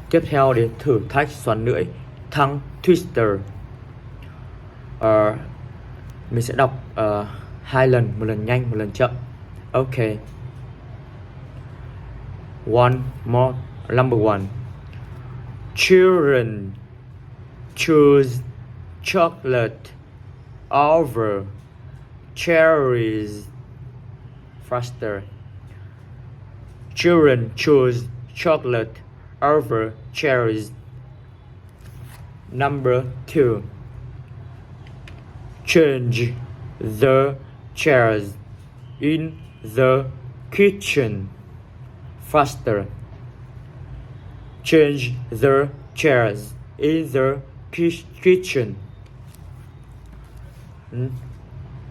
Tiếp theo đến thử thách xoắn lưỡi tongue twister. Mình sẽ đọc 2 lần, một lần nhanh, một lần chậm. Ok. Number one. Children choose chocolate over cherries. Faster. Children choose chocolate over cherries. Number two. Change the chairs in the kitchen. Faster. Change the chairs in the kitchen.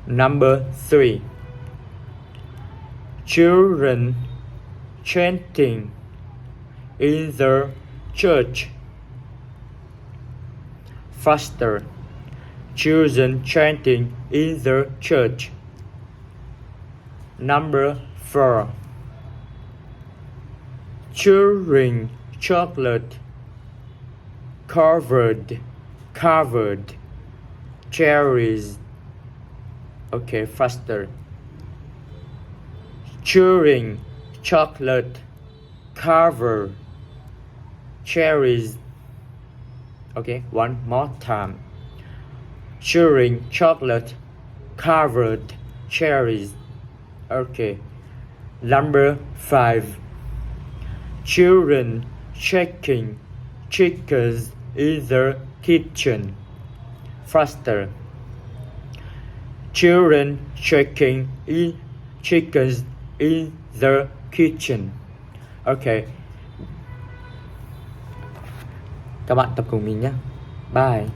Number three. Children chanting in the church. Faster. Children chanting in the church. Number four. Chewing chocolate covered cherries. Okay, faster. Chewing chocolate covered cherries. Okay, one more time. Chewing chocolate covered cherries. Okay. Number five. Children shaking chickens in the kitchen. Faster. Children shaking chickens in the kitchen. Okay. Các bạn tập cùng mình nhé. Bye.